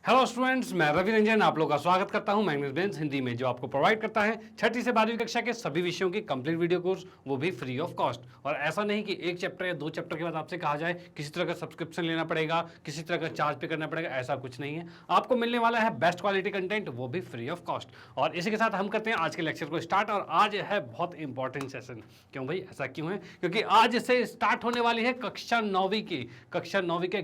Hello students, मैं रवि रंजन आप लोग का स्वागत करता हूं मैग्नेस बेंस हिंदी में, जो आपको प्रोवाइड करता है 6ठी से 12वीं कक्षा के सभी विषयों की कंप्लीट वीडियो कोर्स, वो भी फ्री ऑफ कॉस्ट। और ऐसा नहीं कि एक चैप्टर या दो चैप्टर के बाद आपसे कहा जाए किसी तरह का सब्सक्रिप्शन लेना पड़ेगा, किसी तरह का चार्ज पे करना पड़ेगा, ऐसा कुछ नहीं है। आपको मिलने वाला है बेस्ट क्वालिटी कंटेंट, वो भी फ्री ऑफ कॉस्ट। और इसी के साथ हम करते हैं आज के लेक्चर को स्टार्ट। और आज है बहुत इंपॉर्टेंट सेशन। क्यों भाई, ऐसा क्यों है? क्योंकि आज से स्टार्ट होने वाली है कक्षा 9वीं के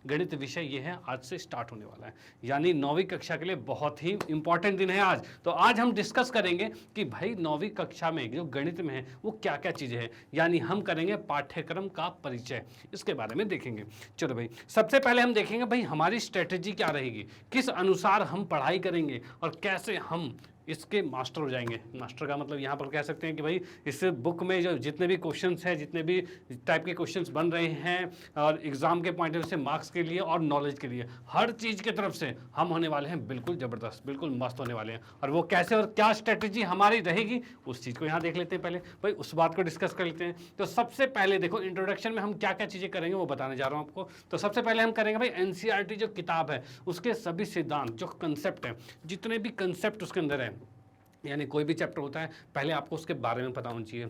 गणित विषय। ये है आज से स्टार्ट होने वाला है, यानी 9वीं कक्षा के लिए बहुत ही इंपॉर्टेंट दिन है आज। तो आज हम डिस्कस करेंगे कि भाई 9वीं कक्षा में जो गणित में है वो क्या क्या चीजें हैं, यानी हम करेंगे पाठ्यक्रम का परिचय, इसके बारे में देखेंगे। चलो भाई, सबसे पहले हम देखेंगे भाई हमारी स्ट्रेटेजी क्या रहेगी, किस अनुसार हम पढ़ाई करेंगे और कैसे हम इसके मास्टर हो जाएंगे। मास्टर का मतलब यहाँ पर कह सकते हैं कि भाई इस बुक में जो जितने भी क्वेश्चंस हैं, जितने भी टाइप के क्वेश्चंस बन रहे हैं और एग्जाम के पॉइंट ऑफ व्यू से, मार्क्स के लिए और नॉलेज के लिए, हर चीज़ की तरफ से हम होने वाले हैं बिल्कुल ज़बरदस्त, बिल्कुल मस्त होने वाले हैं। और वो कैसे और क्या स्ट्रेटेजी हमारी रहेगी, उस चीज़ को यहाँ देख लेते हैं। पहले भाई उस बात को डिस्कस कर लेते हैं। तो सबसे पहले देखो, इंट्रोडक्शन में हम क्या क्या चीज़ें करेंगे वो बताने जा रहा हूँ आपको। तो सबसे पहले हम करेंगे भाई एनसीईआरटी जो किताब है उसके सभी सिद्धांत, जो कंसेप्ट है, जितने भी कंसेप्ट उसके अंदर है, यानी कोई भी चैप्टर होता है पहले आपको उसके बारे में पता होना चाहिए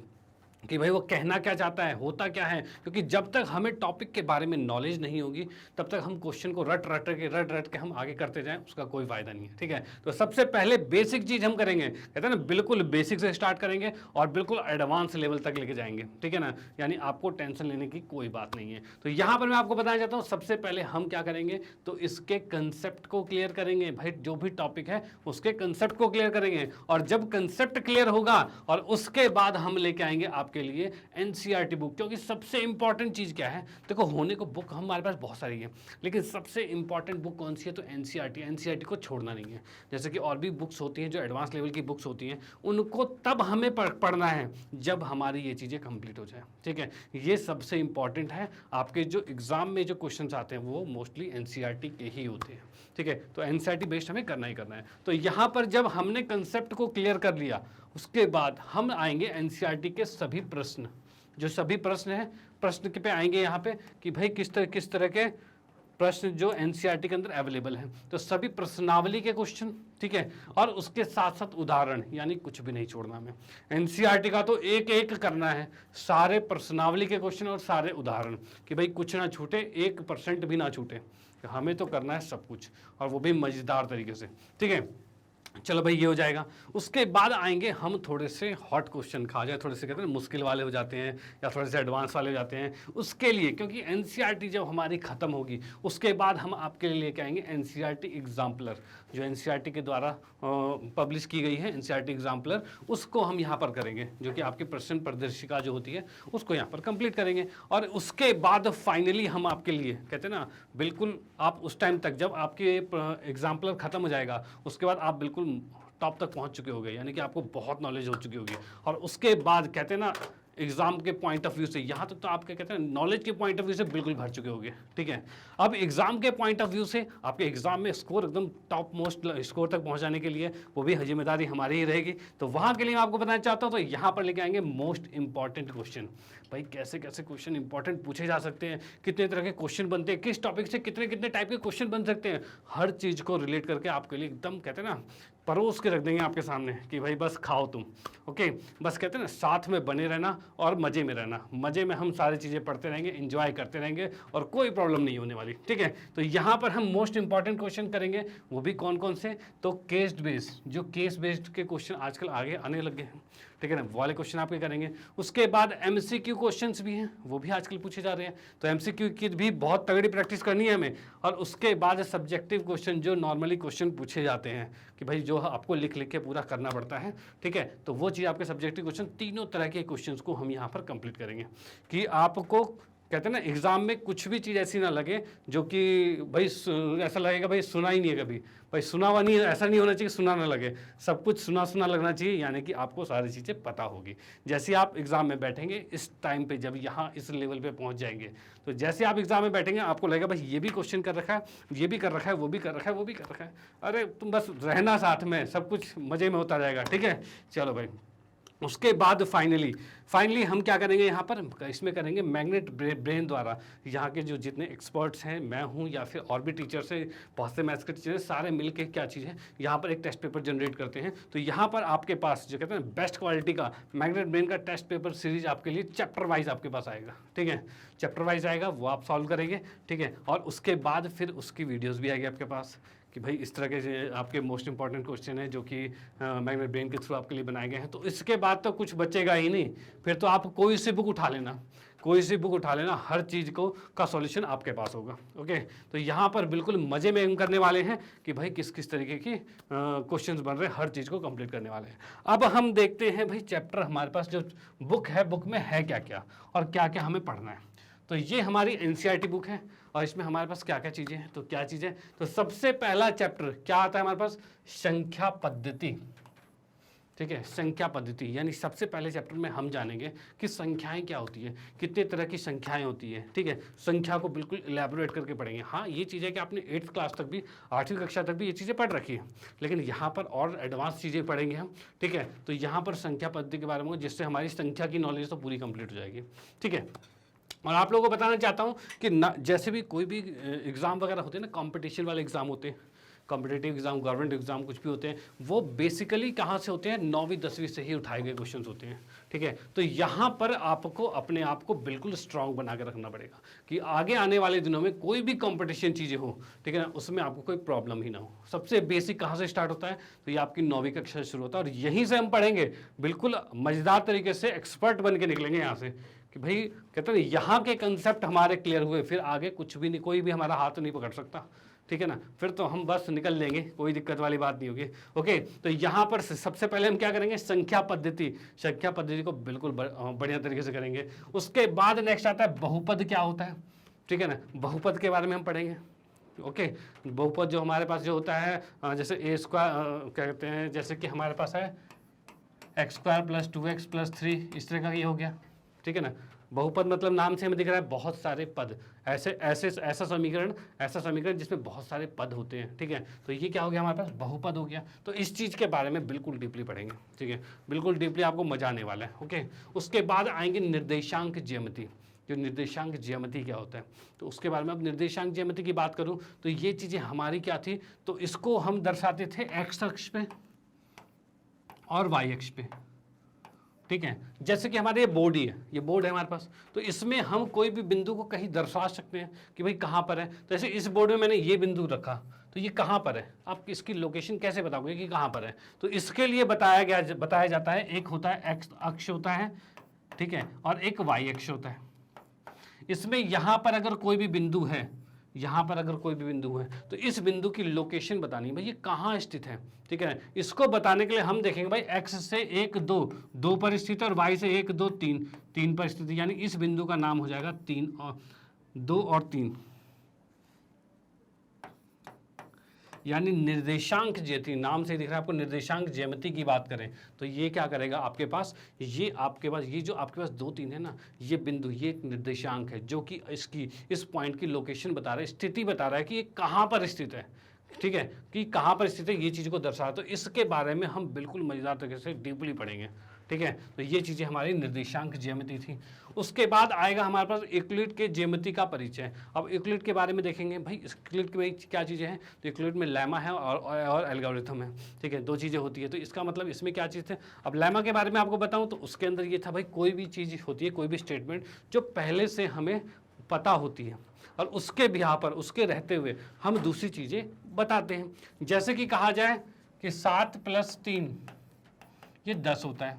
कि भाई वो कहना क्या चाहता है, होता क्या है। क्योंकि जब तक हमें टॉपिक के बारे में नॉलेज नहीं होगी तब तक हम क्वेश्चन को रट रट के हम आगे करते जाएं, उसका कोई फायदा नहीं है। ठीक है, तो सबसे पहले बेसिक चीज हम करेंगे, कहते हैं ना, बिल्कुल बेसिक से स्टार्ट करेंगे और बिल्कुल एडवांस लेवल तक लेके जाएंगे। ठीक है ना, यानी आपको टेंशन लेने की कोई बात नहीं है। तो यहाँ पर मैं आपको बताना चाहता हूँ, सबसे पहले हम क्या करेंगे, तो इसके कंसेप्ट को क्लियर करेंगे। भाई जो भी टॉपिक है उसके कंसेप्ट को क्लियर करेंगे, और जब कंसेप्ट क्लियर होगा और उसके बाद हम लेके आएंगे आपके लिए एनसीईआरटी बुक। क्योंकि सबसे इंपॉर्टेंट चीज क्या है, देखो होने को बुक हमारे पास बहुत सारी है, लेकिन सबसे इंपॉर्टेंट बुक कौन सी है, तो एनसीईआरटी को छोड़ना नहीं है। जैसे कि और भी बुक्स होती हैं जो एडवांस लेवल की बुक्स होती हैं, उनको तब हमें पढ़ना है जब हमारी ये चीजें कंप्लीट हो जाए। ठीक है, ये सबसे इंपॉर्टेंट है। आपके जो एग्जाम में जो क्वेश्चंस आते हैं वो मोस्टली एनसीईआरटी के ही होते हैं। ठीक है, तो एनसीईआरटी बेस्ड हमें करना ही करना है। तो यहां पर जब हमने कंसेप्ट को क्लियर कर लिया, उसके बाद हम आएंगे एनसीईआरटी के सभी प्रश्न, जो सभी प्रश्न हैं, प्रश्न पे आएंगे यहाँ पे कि भाई किस तरह के प्रश्न जो एनसीईआरटी के अंदर अवेलेबल हैं। तो सभी प्रश्नावली के क्वेश्चन, ठीक है, और उसके साथ साथ उदाहरण, यानी कुछ भी नहीं छोड़ना हमें। एनसीईआरटी का तो एक एक करना है, सारे प्रश्नावली के क्वेश्चन और सारे उदाहरण, कि भाई कुछ ना छूटे, 1% भी ना छूटे। हमें तो करना है सब कुछ, और वो भी मजेदार तरीके से। ठीक है, चलो भाई ये हो जाएगा। उसके बाद आएंगे हम थोड़े से हॉट क्वेश्चन, खा जाए थोड़े से, कहते हैं मुश्किल वाले हो जाते हैं या थोड़े से एडवांस वाले हो जाते हैं। उसके लिए, क्योंकि एनसीईआरटी जब हमारी खत्म होगी उसके बाद हम आपके लिए लेके आएंगे एनसीईआरटी एग्जाम्पलर, जो एनसीईआरटी के द्वारा पब्लिश की गई है एनसीईआरटी एग्जाम्पलर, उसको हम यहाँ पर करेंगे, जो कि आपकी प्रश्न प्रदर्शिका जो होती है उसको यहाँ पर कंप्लीट करेंगे। और उसके बाद फाइनली हम आपके लिए, कहते हैं ना, बिल्कुल आप उस टाइम तक जब आपके एग्जाम्पलर खत्म हो जाएगा उसके बाद आप बिल्कुल टॉप तक पहुंच चुके होंगे, यानी कि आपको बहुत नॉलेज हो चुकी होगी। और उसके बाद कहते हैं ना, एग्जाम के पॉइंट ऑफ व्यू से, यहाँ तक तो आपके कहते हैं नॉलेज के पॉइंट ऑफ व्यू से बिल्कुल भर चुके होंगे। ठीक है, अब एग्जाम के पॉइंट ऑफ व्यू से आपके एग्जाम में स्कोर एकदम टॉप मोस्ट स्कोर तक पहुंचाने के लिए वो भी जिम्मेदारी हमारी ही रहेगी। तो वहाँ के लिए मैं आपको बताना चाहता हूँ, तो यहाँ पर लेके आएंगे मोस्ट इंपॉर्टेंट क्वेश्चन। भाई कैसे कैसे क्वेश्चन इंपॉर्टेंट पूछे जा सकते हैं, कितने तरह के क्वेश्चन बनते हैं, किस टॉपिक से कितने कितने टाइप के क्वेश्चन बन सकते हैं, हर चीज़ को रिलेट करके आपके लिए एकदम, कहते हैं ना, परोस के रख देंगे आपके सामने कि भाई बस खाओ तुम। ओके, बस कहते हैं ना, साथ में बने रहना और मजे में रहना। मजे में हम सारी चीज़ें पढ़ते रहेंगे, एंजॉय करते रहेंगे और कोई प्रॉब्लम नहीं होने वाली। ठीक है, तो यहाँ पर हम मोस्ट इंपॉर्टेंट क्वेश्चन करेंगे, वो भी कौन कौन से, तो केस बेस्ड, जो केस बेस्ड के क्वेश्चन आजकल आगे आने लगे हैं। ठीक है ना, वाले क्वेश्चन आपके करेंगे। उसके बाद एमसीक्यू क्वेश्चंस भी हैं, वो भी आजकल पूछे जा रहे हैं, तो एमसीक्यू की भी बहुत तगड़ी प्रैक्टिस करनी है हमें। और उसके बाद सब्जेक्टिव क्वेश्चन, जो नॉर्मली क्वेश्चन पूछे जाते हैं कि भाई जो आपको लिख लिख के पूरा करना पड़ता है। ठीक है, तो वो चीज़ आपके सब्जेक्टिव क्वेश्चन, तीनों तरह के क्वेश्चंस को हम यहाँ पर कंप्लीट करेंगे, कि आपको, कहते हैं ना, एग्जाम में कुछ भी चीज़ ऐसी ना लगे जो कि भाई ऐसा लगेगा भाई सुना ही नहीं है कभी, भाई सुना हुआ नहीं है, ऐसा नहीं होना चाहिए सुना ना लगे, सब कुछ सुना सुना लगना चाहिए, यानी कि आपको सारी चीज़ें पता होगी। जैसे आप एग्जाम में बैठेंगे इस टाइम पे, जब यहाँ इस लेवल पे पहुँच जाएंगे, तो जैसे आप एग्जाम में बैठेंगे आपको लगेगा भाई ये भी क्वेश्चन कर रखा है, ये भी कर रखा है, वो भी कर रखा है, वो भी कर रखा है। अरे तुम बस रहना साथ में, सब कुछ मज़े में होता जाएगा। ठीक है, चलो भाई उसके बाद फाइनली हम क्या करेंगे यहाँ पर, इसमें करेंगे मैग्नेट ब्रेन द्वारा। यहाँ के जो जितने एक्सपर्ट्स हैं, मैं हूँ या फिर और भी टीचर्स हैं, बहुत से मैथ्स के टीचर हैं, सारे मिलके क्या चीज़ है यहाँ पर एक टेस्ट पेपर जनरेट करते हैं। तो यहाँ पर आपके पास जो कहते हैं बेस्ट क्वालिटी का मैग्नेट ब्रेन का टेस्ट पेपर सीरीज आपके लिए चैप्टर वाइज आपके पास आएगा, ठीक है, चैप्टर वाइज आएगा, वो आप सॉल्व करेंगे, ठीक है। और उसके बाद फिर उसकी वीडियोज़ भी आएगी आपके पास कि भाई इस तरह के आपके मोस्ट इंपॉर्टेंट क्वेश्चन है जो कि मैग्नेट ब्रेन के थ्रू आपके लिए बनाए गए हैं। तो इसके बाद तो कुछ बचेगा ही नहीं, फिर तो आप कोई सी बुक उठा लेना, कोई सी बुक उठा लेना, हर चीज़ को का सॉल्यूशन आपके पास होगा। ओके, तो यहाँ पर बिल्कुल मज़े में हम करने वाले हैं कि भाई किस किस तरीके की क्वेश्चंस बन रहे हैं, हर चीज़ को कंप्लीट करने वाले हैं। अब हम देखते हैं भाई चैप्टर हमारे पास जो बुक है, बुक में है क्या क्या और क्या क्या हमें पढ़ना है। तो ये हमारी एनसीईआरटी बुक है और इसमें हमारे पास क्या क्या चीज़ें हैं। तो क्या चीज़ें, तो सबसे पहला चैप्टर क्या आता है हमारे पास, संख्या पद्धति, ठीक है, संख्या पद्धति। यानी सबसे पहले चैप्टर में हम जानेंगे कि संख्याएं क्या होती है, कितने तरह की संख्याएं होती है, ठीक है, संख्या को बिल्कुल इलेबोरेट करके पढ़ेंगे। हाँ, ये चीज़ें कि आपने 8th क्लास तक भी, 8वीं कक्षा तक भी ये चीज़ें पढ़ रखी है, लेकिन यहाँ पर और एडवांस चीज़ें पढ़ेंगे हम, ठीक है। तो यहाँ पर संख्या पद्धति के बारे में, जिससे हमारी संख्या की नॉलेज तो पूरी कंप्लीट हो जाएगी, ठीक है। और आप लोगों को बताना चाहता हूँ कि जैसे भी कोई भी एग्ज़ाम वगैरह होते हैं ना, कंपटीशन वाले एग्ज़ाम होते हैं, कॉम्पिटेटिव एग्जाम, गवर्नमेंट एग्जाम कुछ भी होते हैं, वो बेसिकली कहाँ से होते हैं, 9वीं 10वीं से ही उठाए गए क्वेश्चन होते हैं, ठीक है। तो यहाँ पर आपको अपने आप को बिल्कुल स्ट्रांग बना के रखना पड़ेगा कि आगे आने वाले दिनों में कोई भी कंपटीशन चीज़ें हो, ठीक है ना, उसमें आपको कोई प्रॉब्लम ही ना हो। सबसे बेसिक कहाँ से स्टार्ट होता है, तो ये आपकी 9वीं कक्षा से शुरू होता है और यहीं से हम पढ़ेंगे, बिल्कुल मजेदार तरीके से एक्सपर्ट बन के निकलेंगे यहाँ से कि भाई कहते हैं यहाँ के कंसेप्ट हमारे क्लियर हुए, फिर आगे कुछ भी नहीं, कोई भी हमारा हाथ नहीं पकड़ सकता, ठीक है ना, फिर तो हम बस निकल लेंगे, कोई दिक्कत वाली बात नहीं होगी। ओके, तो यहाँ पर सबसे पहले हम क्या करेंगे, संख्या पद्धति, संख्या पद्धति को बिल्कुल बढ़िया तरीके से करेंगे। उसके बाद नेक्स्ट आता है बहुपद क्या होता है, ठीक है ना, बहुपद के बारे में हम पढ़ेंगे। ओके, बहुपद जो हमारे पास जो होता है, जैसे ए स्क्वायर क्या कहते हैं, जैसे कि हमारे पास है x² + 2x + 3, इस तरह का ये हो गया, ठीक है ना। बहुपद मतलब नाम से हमें दिख रहा है बहुत सारे पद, ऐसा समीकरण जिसमें बहुत सारे पद होते हैं, ठीक है। तो ये क्या हो गया, हमारे पास बहुपद हो गया। तो इस चीज़ के बारे में बिल्कुल डीपली पढ़ेंगे, ठीक है, बिल्कुल डीपली, आपको मजा आने वाला है। ओके, उसके बाद आएंगे निर्देशांक ज्यामिति। जो निर्देशांक ज्यामिति क्या होता है, तो उसके बारे में, अब निर्देशांक ज्यामिति की बात करूँ तो ये चीज़ें हमारी क्या थी, तो इसको हम दर्शाते थे एक्स अक्ष पे और वाई अक्ष पे, ठीक है। जैसे कि हमारे ये बोर्ड ही है, ये बोर्ड है हमारे पास, तो इसमें हम कोई भी बिंदु को कहीं दर्शा सकते हैं कि भाई कहाँ पर है। तो जैसे इस बोर्ड में मैंने ये बिंदु रखा, तो ये कहाँ पर है, आप इसकी लोकेशन कैसे बताओगे कि कहाँ पर है। तो इसके लिए बताया जाता है, एक होता है एक्स अक्ष होता है, ठीक है, और एक वाई अक्ष होता है। इसमें यहाँ पर अगर कोई भी बिंदु है, यहाँ पर अगर कोई भी बिंदु है, तो इस बिंदु की लोकेशन बतानी है, भाई ये कहाँ स्थित है, ठीक है। इसको बताने के लिए हम देखेंगे भाई x से 1 2 पर स्थित है और y से 1 2 3 पर स्थित है, यानी इस बिंदु का नाम हो जाएगा 3 और 2 और 3, यानी निर्देशांक ज्यामिति, नाम से दिख रहा है आपको, निर्देशांक ज्यामिति की बात करें तो ये क्या करेगा आपके पास, ये जो आपके पास 2 3 है ना, ये बिंदु, ये एक निर्देशांक है जो कि इस पॉइंट की लोकेशन बता रहा है, स्थिति बता रहा है कि ये कहाँ पर स्थित है, ठीक है, कि कहाँ पर स्थित है, ये चीज़ को दर्शा। तो इसके बारे में हम बिल्कुल मजेदार तरीके से डीपली पढ़ेंगे, ठीक है। तो ये चीज़ें हमारी निर्देशांक ज्यामिति थी। उसके बाद आएगा हमारे पास यूक्लिड के ज्यामिति का परिचय। अब यूक्लिड के बारे में देखेंगे, भाई यूक्लिड में क्या चीज़ें हैं, तो यूक्लिड में लेमा है और एल्गोरिथम है, ठीक है, 2 चीज़ें होती है। तो इसका मतलब इसमें क्या चीज़ है, अब लेमा के बारे में आपको बताऊँ तो उसके अंदर ये था, भाई कोई भी चीज़ होती है, कोई भी स्टेटमेंट जो पहले से हमें पता होती है और उसके बिहार पर, उसके रहते हुए हम दूसरी चीज़ें बताते हैं। जैसे कि कहा जाए कि 7 + 3 ये 10 होता है,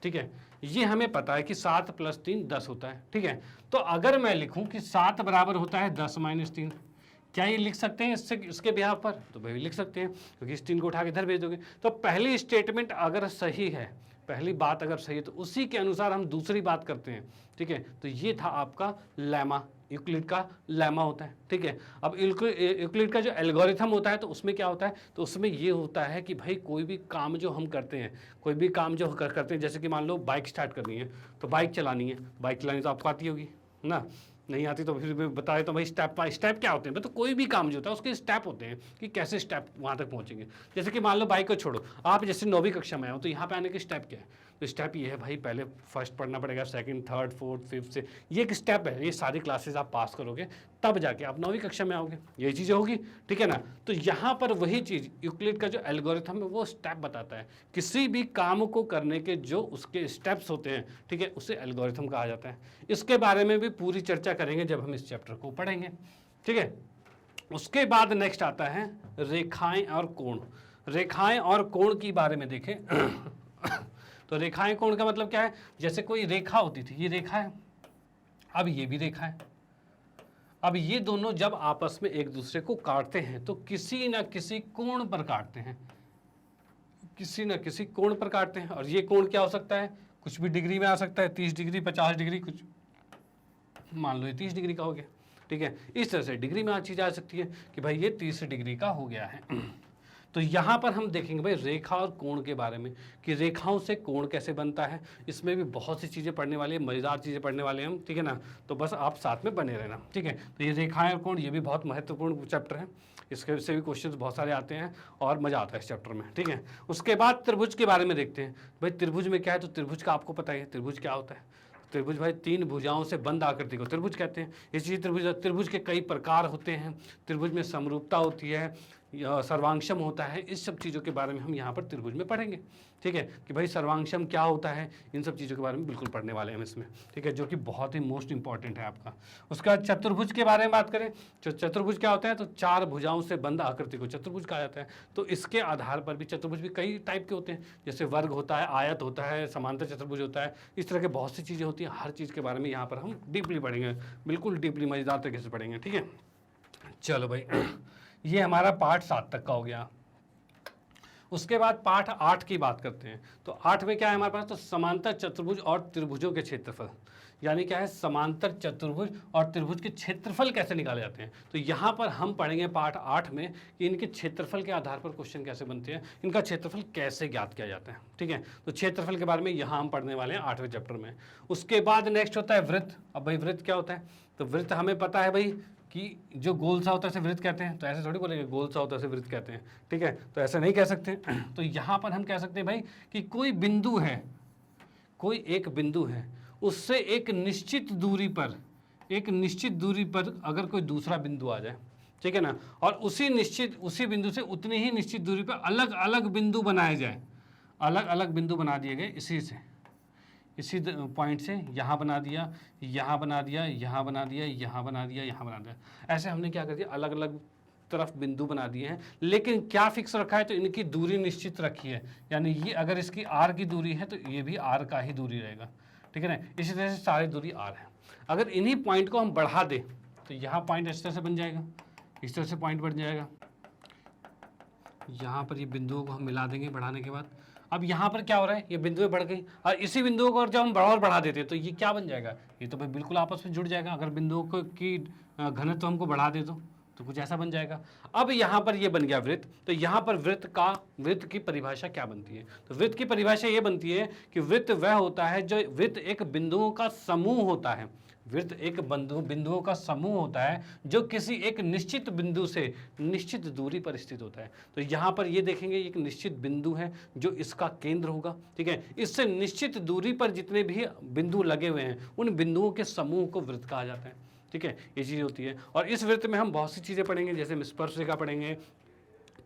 ठीक है, ये हमें पता है कि 7 + 3 10 होता है, ठीक है। तो अगर मैं लिखूं कि 7 बराबर होता है 10 - 3, क्या ये लिख सकते हैं इसके बिहार पर, तो भाई लिख सकते हैं, क्योंकि इस 3 को उठा के इधर भेज दोगे। तो पहली स्टेटमेंट अगर सही है, पहली बात अगर सही है, तो उसी के अनुसार हम दूसरी बात करते हैं, ठीक है। तो ये था आपका लेमा, यूक्लिड का लेमा होता है, ठीक है। अब यूक्लिड का जो एल्गोरिथम होता है, तो उसमें क्या होता है, तो उसमें ये होता है कि भाई कोई भी काम जो हम करते हैं, कोई भी काम जो करते हैं, जैसे कि मान लो बाइक स्टार्ट करनी है, तो बाइक चलानी तो आपको आती होगी ना, नहीं आती तो फिर भी बताए तो भाई स्टेप बाय स्टेप क्या होते हैं। तो कोई भी काम जो होता है उसके स्टेप होते हैं कि कैसे स्टेप वहाँ तक पहुँचेंगे। जैसे कि मान लो बाइक को छोड़ो, आप जैसे 9वीं कक्षा में आओ तो यहाँ पे आने के स्टेप क्या है। तो स्टेप ये है भाई, पहले फर्स्ट पढ़ना पड़ेगा, सेकंड, थर्ड, फोर्थ, फिफ्थ से, ये एक स्टेप है। ये सारी क्लासेस आप पास करोगे तब जाके आप 9वीं कक्षा में आओगे, ये चीज़ें होगी, ठीक है ना। तो यहाँ पर वही चीज़ यूक्लिड का जो एल्गोरिथम है वो स्टेप बताता है। किसी भी काम को करने के जो उसके स्टेप्स होते हैं, ठीक है, उसे एल्गोरिथम कहा जाता है। इसके बारे में भी पूरी चर्चा करेंगे जब हम इस चैप्टर को पढ़ेंगे, ठीक है। उसके बाद नेक्स्ट आता है रेखाएं और कोण। रेखाएं और कोण के बारे में देखें तो रेखाएं कोण का मतलब क्या है। जैसे कोई रेखा होती थी, ये रेखा है, अब ये भी रेखा है। अब ये दोनों जब आपस में एक दूसरे को काटते हैं तो किसी ना किसी कोण पर काटते हैं, किसी ना किसी कोण पर काटते हैं। और ये कोण क्या हो सकता है, कुछ भी डिग्री में आ सकता है, 30 डिग्री, 50 डिग्री, कुछ मान लो ये 30 डिग्री का हो गया, ठीक है। इस तरह से डिग्री में चीज आ सकती है कि भाई ये 30 डिग्री का हो गया है। तो यहाँ पर हम देखेंगे भाई रेखा और कोण के बारे में कि रेखाओं से कोण कैसे बनता है। इसमें भी बहुत सी चीज़ें पढ़ने वाली है, मज़ेदार चीज़ें पढ़ने वाले हैं हम, ठीक है ना। तो बस आप साथ में बने रहना, ठीक है। तो ये रेखाएं और कोण, ये भी बहुत महत्वपूर्ण चैप्टर है, इसके से भी क्वेश्चंस बहुत सारे आते हैं और मज़ा आता है इस चैप्टर में, ठीक है। उसके बाद त्रिभुज के बारे में देखते हैं। भाई त्रिभुज में क्या है, तो त्रिभुज का आपको पता है त्रिभुज क्या होता है। त्रिभुज भाई 3 भुजाओं से बंद आकृति को त्रिभुज कहते हैं। इसी त्रिभुज के कई प्रकार होते हैं। त्रिभुज में समरूपता होती है, सर्वांशम होता है। इस सब चीज़ों के बारे में हम यहाँ पर त्रिभुज में पढ़ेंगे, ठीक है, कि भाई सर्वांशम क्या होता है। इन सब चीज़ों के बारे में बिल्कुल पढ़ने वाले हैं हम इसमें, ठीक है, जो कि बहुत ही मोस्ट इंपॉर्टेंट है आपका। उसके बाद चतुर्भुज के बारे में बात करें तो चतुर्भुज क्या होता है, तो 4 भुजाओं से बंद आकृति को चतुर्भुज कहा जाता है। तो इसके आधार पर भी चतुर्भुज भी कई टाइप के होते हैं, जैसे वर्ग होता है, आयत होता है, समांतर चतुर्भुज होता है। इस तरह के बहुत सी चीज़ें होती हैं। हर चीज़ के बारे में यहाँ पर हम डीपली पढ़ेंगे, बिल्कुल डीपली मज़ेदार तरीके से पढ़ेंगे, ठीक है। चलो भाई, ये हमारा पार्ट 7 तक का हो गया। उसके बाद पार्ट 8 की बात करते हैं। तो 8 में क्या है हमारे पास, तो समांतर चतुर्भुज और त्रिभुजों के क्षेत्रफल, यानी क्या है, समांतर चतुर्भुज और त्रिभुज के क्षेत्रफल कैसे निकाले जाते हैं। तो यहाँ पर हम पढ़ेंगे पार्ट 8 में कि इनके क्षेत्रफल के आधार पर क्वेश्चन कैसे बनते हैं, इनका क्षेत्रफल कैसे ज्ञात किया जाता है, ठीक है। तो क्षेत्रफल के बारे में यहाँ हम पढ़ने वाले हैं 8वें चैप्टर में। उसके बाद नेक्स्ट होता है वृत्त। अब भाई वृत्त क्या होता है, तो वृत्त हमें पता है भाई कि जो गोल सा होता है उसे वृत्त कहते हैं। तो ऐसे थोड़ी बोलेंगे गोल सा होता है उसे वृत्त कहते हैं, ठीक है, तो ऐसे नहीं कह सकते। तो यहाँ पर हम कह सकते हैं भाई कि कोई बिंदु है, कोई एक बिंदु है, उससे एक निश्चित दूरी पर अगर कोई दूसरा बिंदु आ जाए, ठीक है ना, और उसी बिंदु से उतनी ही निश्चित दूरी पर अलग अलग बिंदु बनाए जाए, अलग अलग बिंदु बना दिए गए इसी पॉइंट से, यहाँ बना दिया, यहाँ बना दिया, यहाँ बना दिया, यहाँ बना दिया, यहाँ बना दिया। ऐसे हमने क्या कर दिया, अलग अलग तरफ बिंदु बना दिए हैं। लेकिन क्या फिक्स रखा है, तो इनकी दूरी निश्चित रखी है। यानी ये अगर इसकी r की दूरी है तो ये भी r का ही दूरी रहेगा, ठीक है ना। इसी तरह से सारी दूरी r है। अगर इन्हीं पॉइंट को हम बढ़ा दें तो यहाँ पॉइंट इस तरह से बन जाएगा, इस तरह से पॉइंट बन जाएगा। यहाँ पर ये बिंदुओं को हम मिला देंगे बढ़ाने के बाद। अब यहाँ पर क्या हो रहा है, ये बिंदुएं बढ़ गई, और इसी बिंदुओं को जब हम बढ़ा देते हैं तो ये क्या बन जाएगा, ये तो भाई बिल्कुल आपस में जुड़ जाएगा। अगर बिंदुओं को की घनत्व हमको बढ़ा दे तो कुछ ऐसा बन जाएगा। अब यहाँ पर ये बन गया वृत्त। तो यहाँ पर वृत्त की परिभाषा क्या बनती है, तो वृत्त की परिभाषा ये बनती है कि वृत्त वह होता है जो वृत्त एक बिंदुओं का समूह होता है। वृत्त एक बिंदुओं का समूह होता है जो किसी एक निश्चित बिंदु से निश्चित दूरी पर स्थित होता है। तो यहाँ पर ये देखेंगे एक निश्चित बिंदु है जो इसका केंद्र होगा, ठीक है। इससे निश्चित दूरी पर जितने भी बिंदु लगे हुए हैं उन बिंदुओं के समूह को वृत्त कहा जाता है, ठीक है। ये चीज़ होती है। और इस वृत्त में हम बहुत सी चीज़ें पढ़ेंगे, जैसे हम स्पर्श रेखा पढ़ेंगे।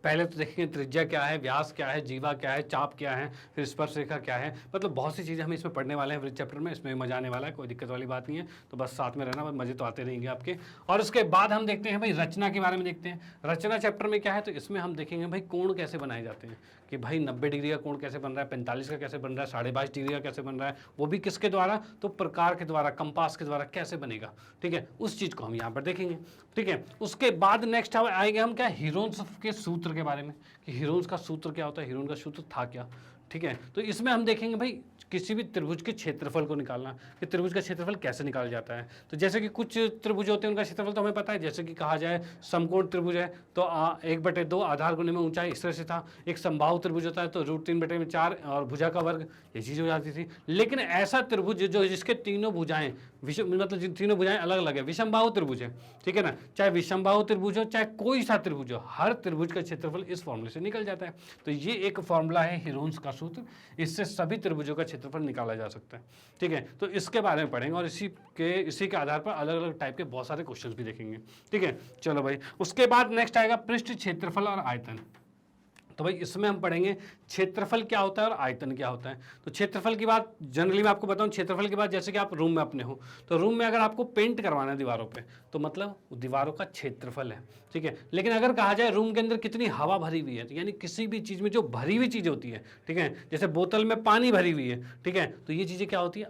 पहले तो देखेंगे त्रिज्या क्या है, व्यास क्या है, जीवा क्या है, चाप क्या है, फिर स्पर्श रेखा क्या है। मतलब बहुत सी चीज़ें हम इसमें पढ़ने वाले हैं वृत्त चैप्टर में। इसमें मजा आने वाला है, कोई दिक्कत वाली बात नहीं है। तो बस साथ में रहना, मजे तो आते रहेंगे आपके। और उसके बाद हम देखते हैं भाई रचना के बारे में देखते हैं। रचना चैप्टर में क्या है, तो इसमें हम देखेंगे भाई कोण कैसे बनाए जाते हैं, कि भाई 90 डिग्री का कोण कैसे बन रहा है, 45 का कैसे बन रहा है, 22.5 डिग्री का कैसे बन रहा है, वो भी किसके द्वारा, तो प्रकार के द्वारा, कंपास के द्वारा कैसे बनेगा, ठीक है। उस चीज़ को हम यहाँ पर देखेंगे, ठीक है। उसके बाद नेक्स्ट आएंगे हम क्या, हीरोन्स के सूत्र के बारे में, कि हीरोन्स का सूत्र क्या होता है, हीरोन का सूत्र था क्या, ठीक है। तो इसमें हम देखेंगे भाई किसी भी त्रिभुज के क्षेत्रफल को निकालना, कि त्रिभुज का क्षेत्रफल कैसे निकाला जाता है। तो जैसे कि कुछ त्रिभुज होते हैं उनका क्षेत्रफल तो हमें पता है, जैसे कि कहा जाए समकोण त्रिभुज है तो 1/2 आधार गुणे में ऊंचाई, इस तरह से था। एक समबाहु त्रिभुज होता है तो √3/4 और भुजा का वर्ग, ये चीज़ हो जाती थी। लेकिन ऐसा त्रिभुज जो जिसके तीनों भुजाएं मतलब तीनों भुजाएं अलग अलग है, विषमबाहु त्रिभुज है, ठीक है ना। चाहे विषमबाहु त्रिभुज हो चाहे कोई सा त्रिभुज हो, हर त्रिभुज का क्षेत्रफल इस फॉर्मूले से निकल जाता है। तो ये एक फॉर्मूला है हीरोन्स का सूत्र, इससे सभी त्रिभुजों का क्षेत्रफल निकाला जा सकता है, ठीक है। तो इसके बारे में पढ़ेंगे और इसी के आधार पर अलग अलग टाइप के बहुत सारे क्वेश्चंस भी देखेंगे, ठीक है। चलो भाई, उसके बाद नेक्स्ट आएगा पृष्ठ क्षेत्रफल और आयतन। तो भाई इसमें हम पढ़ेंगे क्षेत्रफल क्या होता है और आयतन क्या होता है। तो क्षेत्रफल की बात जनरली मैं आपको बताऊं, क्षेत्रफल की बात जैसे कि आप रूम में अपने हो, तो रूम में अगर आपको पेंट करवाना है दीवारों पे तो मतलब दीवारों का क्षेत्रफल है, ठीक है। लेकिन अगर कहा जाए रूम के अंदर कितनी हवा भरी हुई है, तो यानी किसी भी चीज़ में जो भरी हुई चीज़ होती है, ठीक है, जैसे बोतल में पानी भरी हुई है, ठीक है, तो ये चीज़ें क्या होती है,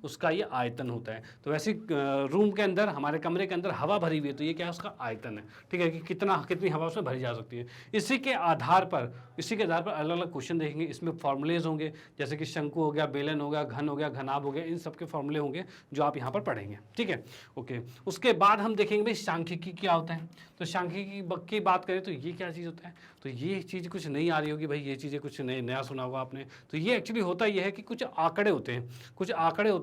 उसका ये आयतन होता है। तो वैसे रूम के अंदर, हमारे कमरे के अंदर हवा भरी हुई है तो ये क्या है, उसका आयतन है, ठीक है, कि कितनी हवा उसमें भरी जा सकती है। इसी के आधार पर अलग अलग क्वेश्चन देखेंगे। इसमें फॉर्मूलेज होंगे, जैसे कि शंकु हो गया, बेलन हो गया, घन हो गया, घनाभ हो गया, इन सब के फॉर्मूले होंगे जो आप यहाँ पर पढ़ेंगे, ठीक है, ओके। उसके बाद हम देखेंगे भाई सांख्यिकी क्या होता है। तो सांख्यिकी की बात करें तो ये क्या चीज़ होता है, तो ये चीज़ कुछ नई आ रही होगी भाई, ये चीज़ें कुछ नया सुना होगा आपने। तो ये एक्चुअली होता ये है कि कुछ आंकड़े होते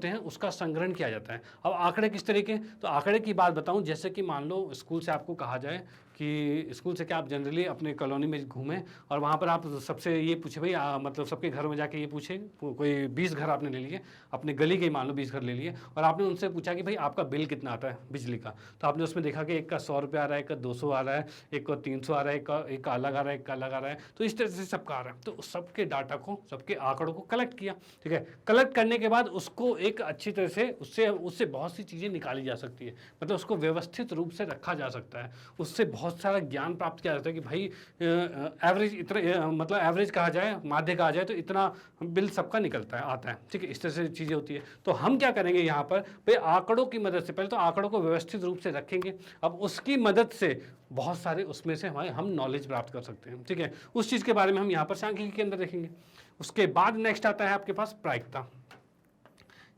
हैं, उसका संग्रहण किया जाता है। अब आंकड़े किस तरीके, तो आंकड़े की बात बताऊं, जैसे कि मान लो स्कूल से आपको कहा जाए कि स्कूल से क्या आप जनरली अपने कॉलोनी में घूमें और वहाँ पर आप सबसे ये पूछे भाई मतलब सबके घर में जाके ये पूछे, कोई 20 घर आपने ले लिए, अपने गली के मान लो 20 घर ले लिए, और आपने उनसे पूछा कि भाई आपका बिल कितना आता है बिजली का। तो आपने उसमें देखा कि एक का 100 रुपये आ रहा है, एक का 200 आ रहा है, एक का 300 आ रहा है, एक का अलग आ रहा है, एक का अलग आ रहा है। तो इस तरह से सबका आ रहा है। तो सबके डाटा को, सबके आंकड़ों को कलेक्ट किया, ठीक है। कलेक्ट करने के बाद उसको एक अच्छी तरह से उससे बहुत सी चीज़ें निकाली जा सकती है, मतलब उसको व्यवस्थित रूप से रखा जा सकता है, उससे बहुत सारा ज्ञान प्राप्त किया जाता है कि भाई एवरेज इतना, मतलब एवरेज कहा जाए, माध्य कहा जाए तो इतना बिल सबका निकलता है, आता है, ठीक है। इस तरह से चीज़ें होती है। तो हम क्या करेंगे यहाँ पर भाई आंकड़ों की मदद से, पहले तो आंकड़ों को व्यवस्थित रूप से रखेंगे, अब उसकी मदद से बहुत सारे उसमें से हम नॉलेज प्राप्त कर सकते हैं, ठीक है। उस चीज़ के बारे में हम यहाँ पर सांख्यिकी के अंदर देखेंगे। उसके बाद नेक्स्ट आता है आपके पास प्रायिकता।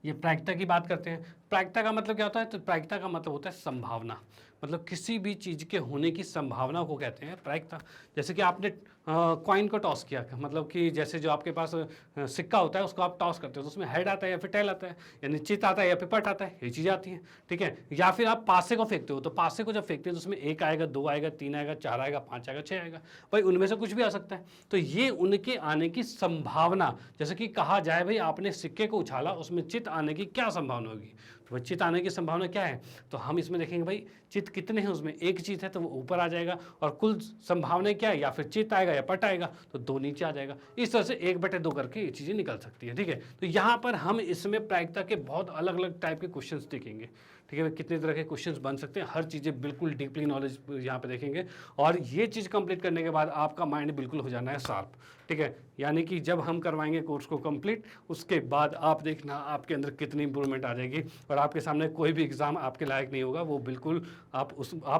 ये प्रायिकता की बात करते हैं। प्रायिकता का मतलब क्या होता है, तो प्रायिकता का मतलब होता है संभावना, मतलब किसी भी चीज़ के होने की संभावना को कहते हैं प्रायिकता। जैसे कि आपने कॉइन को टॉस किया, मतलब कि जैसे जो आपके पास सिक्का होता है उसको आप टॉस करते हो तो उसमें हेड आता है या फिर टेल आता है, यानी चित आता है या फिर पट आता है, ये चीज़ें आती हैं, ठीक है। या फिर आप पासे को फेंकते हो, तो पासे को जब फेंकते हैं तो उसमें 1 आएगा, 2 आएगा, 3 आएगा, 4 आएगा, 5 आएगा, 6 आएगा, भाई उनमें से कुछ भी आ सकता है। तो ये उनके आने की संभावना, जैसे कि कहा जाए भाई आपने सिक्के को उछाला, उसमें चित आने की क्या संभावना होगी, तो चित आने की संभावना क्या है, तो हम इसमें देखेंगे भाई चित कितने हैं, उसमें एक चित है तो वो ऊपर आ जाएगा, और कुल संभावना क्या है, या फिर चित आएगा या पट आएगा तो 2 नीचे आ जाएगा। इस तरह से 1/2 करके ये चीज़ें निकल सकती है, ठीक है। तो यहाँ पर हम इसमें प्रायिकता के बहुत अलग अलग टाइप के क्वेश्चंस देखेंगे, ठीक है। कितने तरह के क्वेश्चंस बन सकते हैं, हर चीज़ें बिल्कुल डीपली नॉलेज यहाँ पे देखेंगे, और ये चीज़ कंप्लीट करने के बाद आपका माइंड बिल्कुल हो जाना है शार्प, ठीक है। यानी कि जब हम करवाएंगे कोर्स को कंप्लीट, उसके बाद आप देखना आपके अंदर कितनी इंप्रूवमेंट आ जाएगी, और आपके सामने कोई भी एग्ज़ाम आपके लायक नहीं होगा, वो बिल्कुल आप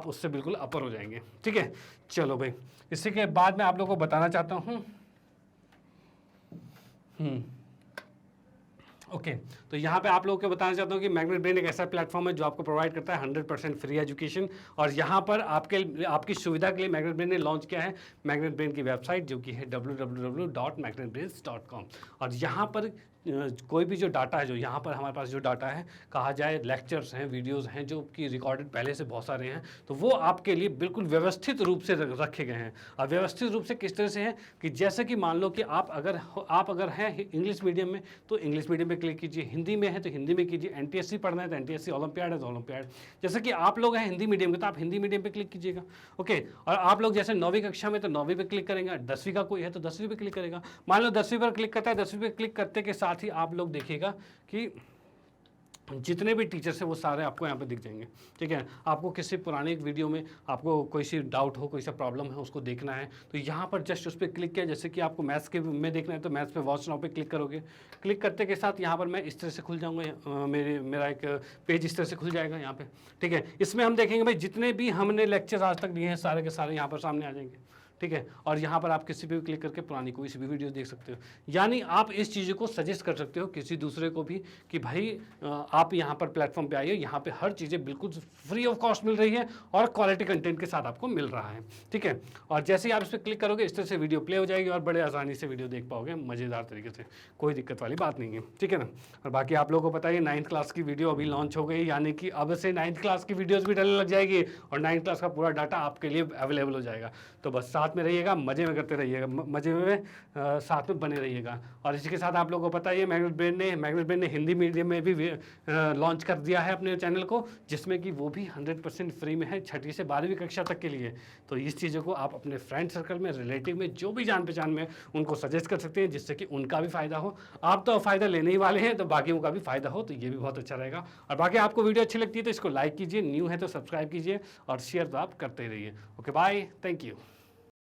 उससे बिल्कुल अपर हो जाएंगे, ठीक है। चलो भाई, इसी के बाद मैं आप लोगों को बताना चाहता हूँ ओके तो यहाँ पे आप लोगों को बताना चाहता हूँ कि मैग्नेट ब्रेन एक ऐसा प्लेटफॉर्म है जो आपको प्रोवाइड करता है 100% फ्री एजुकेशन, और यहाँ पर आपकी सुविधा के लिए मैग्नेट ब्रेन ने लॉन्च किया है मैग्नेट ब्रेन की वेबसाइट, जो कि है www.magnetbrains.com। और यहाँ पर कोई भी जो डाटा है, जो यहाँ पर हमारे पास जो डाटा है, कहा जाए लेक्चर्स हैं, वीडियोस हैं जो कि रिकॉर्डेड पहले से बहुत सारे हैं, तो वो आपके लिए बिल्कुल व्यवस्थित रूप से रखे गए हैं। और व्यवस्थित रूप से किस तरह से हैं कि जैसे कि मान लो कि आप अगर हैं इंग्लिश मीडियम में तो इंग्लिश मीडियम पे क्लिक कीजिए, हिंदी में है तो हिंदी में कीजिए, एनटीएससी पढ़ना है तो एनटीएससी, ओलंपियाड है तो ओलंपियाड। जैसे कि आप लोग हैं हिंदी मीडियम के तो आप हिंदी मीडियम पे क्लिक कीजिएगा, ओके। और आप लोग जैसे 9वीं कक्षा में तो 9वीं पे क्लिक करेंगे, 10वीं का कोई है तो 10वीं पे क्लिक करेगा। मान लो 10वीं पर क्लिक करता है, 10वीं पे क्लिक करते के साथ ही आप लोग देखिएगा कि जितने भी टीचर्स हैं वो सारे आपको यहाँ पे दिख जाएंगे, ठीक है। आपको किसी पुराने एक वीडियो में आपको कोई सी डाउट हो, कोई सा प्रॉब्लम है, उसको देखना है तो यहाँ पर जस्ट उस पर क्लिक किया। जैसे कि आपको मैथ्स के में देखना है तो मैथ्स पे वॉच नाउ पे क्लिक करोगे, क्लिक करते के साथ यहाँ पर मैं इस तरह से खुल जाऊँगा, मेरा एक पेज इस तरह से खुल जाएगा यहाँ पे, ठीक है। इसमें हम देखेंगे भाई जितने भी हमने लेक्चर आज तक दिए हैं सारे के सारे यहाँ पर सामने आ जाएंगे, ठीक है। और यहाँ पर आप किसी पे भी क्लिक करके पुरानी कोई सी भी वीडियो देख सकते हो। यानी आप इस चीज़ों को सजेस्ट कर सकते हो किसी दूसरे को भी कि भाई आप यहाँ पर प्लेटफॉर्म पे आइए, यहाँ पे हर चीज़ें बिल्कुल फ्री ऑफ कॉस्ट मिल रही है और क्वालिटी कंटेंट के साथ आपको मिल रहा है, ठीक है। और जैसे ही आप इस पर क्लिक करोगे इस तरह से वीडियो प्ले हो जाएगी और बड़े आसानी से वीडियो देख पाओगे मज़ेदार तरीके से, कोई दिक्कत वाली बात नहीं है, ठीक है ना। और बाकी आप लोगों को पता है 9th क्लास की वीडियो अभी लॉन्च हो गई, यानी कि अब से 9th क्लास की वीडियोज़ भी डलने लग जाएगी और 9th क्लास का पूरा डाटा आपके लिए अवेलेबल हो जाएगा। तो बस साथ में रहिएगा, मज़े में करते रहिएगा, मज़े में साथ में बने रहिएगा। और इसी के साथ आप लोगों को पता है मैग्नेट ब्रेन ने हिंदी मीडियम में भी लॉन्च कर दिया है अपने चैनल को, जिसमें कि वो भी 100% फ्री में है 6ठी से 12वीं कक्षा तक के लिए। तो इस चीज़ों को आप अपने फ्रेंड सर्कल में, रिलेटिव में, जो भी जान पहचान में उनको सजेस्ट कर सकते हैं, जिससे कि उनका भी फ़ायदा हो। आप तो फ़ायदा लेने ही वाले हैं, तो बाकियों का भी फ़ायदा हो, तो ये भी बहुत अच्छा रहेगा। और बाकी आपको वीडियो अच्छी लगती है तो इसको लाइक कीजिए, न्यू है तो सब्सक्राइब कीजिए और शेयर तो आप करते ही रहिए। Okay bye, thank you.